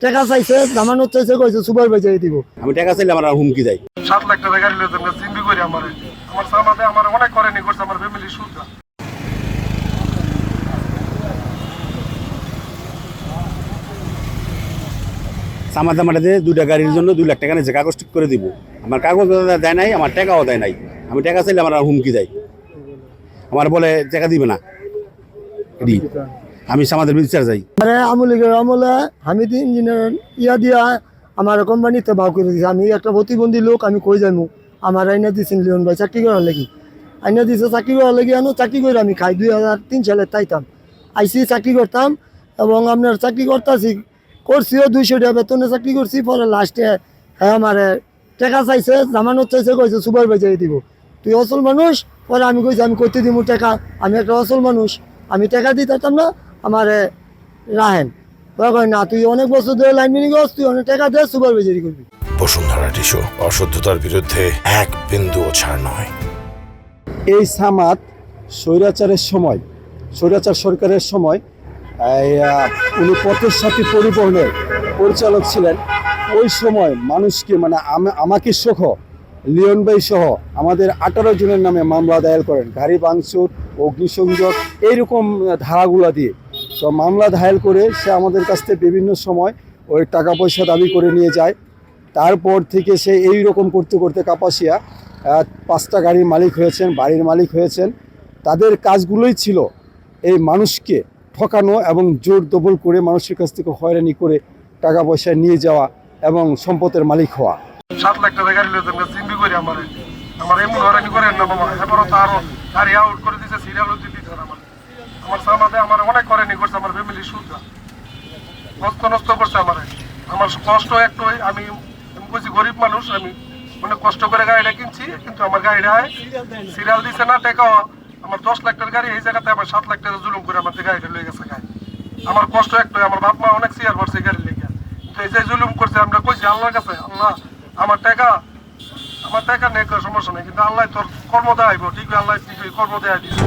টাকা চাইছে, জামানত চাইছে, কইছে সুপারভাইজার দিব। আমি টাকা চাইলে আমার হুমকি দেয়। 7 লাখ টাকা গাড়ি লইতে না চিন্তা করি আমার সামাদে আমার অনেক করেনি করছে আমার ফ্যামিলি সুদা। সামাদা মাটাতে 2টা গাড়ির জন্য 2 লাখ টাকা নিয়েছে, কাগজ ঠিক করে দিব। আমার কাগজ দেয় নাই, আমার টাকাও দেয় নাই। আমি টাকা চাইলে আমার হুমকি দেয়, আমার বলে টাকা দিবে না। আমি সামাদের বিচার যাই। মানে আমলে হামিদ ইঞ্জিনিয়ার দিয়া আমার কোম্পানিতে ভাও করে দিয়েছে। আমি একটা প্রতিবন্ধী লোক, আমি কই যাবো? আমার আইনা দিয়েছেন লিওন ভাই চাকরি করার লাগি, আইনা দিয়েছে চাকরি করার লাগি। চাকরি করে আমি খাই 2003 সালে তাইতাম আইসি চাকরি করতাম এবং আপনার চাকরি করছিও 200 টাকা বেতনে চাকরি করছি। পরে লাস্টে হ্যাঁ আমার টাকা চাইছে, জামানত চাইছে, কইছে সুপারভাইজার দিব। তুই অসল মানুষ? পরে আমি কইছি আমি করতে দিব টাকা, আমি একটা অসল মানুষ, আমি টাকা দিতাম না, আমার রাহেন। না, তুই অনেক বছর ধরে লাইন মিনিং করছ, তুই অনেক টাকা দে, সুপারভাইজারি করবি। বসুন্ধরা টিস্যু, অশুদ্ধতার বিরুদ্ধে এক বিন্দুও ছাড় নয়। এই সামাদ স্বৈরাচারের সময়, স্বৈরাচার সরকারের সময় উনি পথের সাথী পরিবহনের পরিচালক ছিলেন। ওই সময় মানুষকে মানে আমাকে সহ লিওন ভাই সহ আমাদের 18 জনের নামে মামলা দায়ের করেন, গাড়ি ভাঙচুর, অগ্নিসংযোগ, এইরকম ধারাগুলা দিয়ে। তো মামলা দায়ের করে সে আমাদের কাছ থেকে বিভিন্ন সময় ওই টাকা পয়সা দাবি করে নিয়ে যায়। তারপর থেকে সে এই রকম করতে করতে কাপাসিয়া 5টা গাড়ির মালিক হয়েছেন, বাড়ির মালিক হয়েছেন। তাদের কাজগুলোই ছিল এই মানুষকে ঠকানো এবং জোর দবল করে মানুষের কাছ থেকে হয়রানি করে টাকা পয়সা নিয়ে যাওয়া এবং সম্পদের মালিক হওয়া। 7 লাখ টাকা গাড়ি লইতে না চিন্তা করি আমার এমন হয়রানি করেন না মামা। এবারও তো আরো গাড়ি আউট করে দিছে, সিরিয়ালও দিতে আমার সামাদে আমার অনেক করেনি করছে আমার ফ্যামিলি সুদা। নষ্ট করছে আমার কষ্ট একটু। আমি কইছি গরিব মানুষ, আমি অনেক কষ্ট করে গাড়িটা কিনছি, কিন্তু আমার গাড়িটা সিরিয়াল দিছে না, টাকাও আমার 10 লাখ টাকার গাড়ি এই জায়গাতে আমার 7 লাখ টাকা জুলুম করে আমার গাড়িটা লয়ে গেছে গাড়ি। আমার কষ্ট একটু, আমার বাপ মা অনেক শেয়ার করছে গাড়ি লেগে। তো এই যে জুলুম করছে, আমরা কইছি আল্লাহর কাছে, আল্লাহ আমার টাকা নেই, সমস্যা নেই, কিন্তু আল্লাহ তোর কর্ম দেয়, ঠিক আল্লাহ ঠিক কর্ম দেয় দিচ্ছে।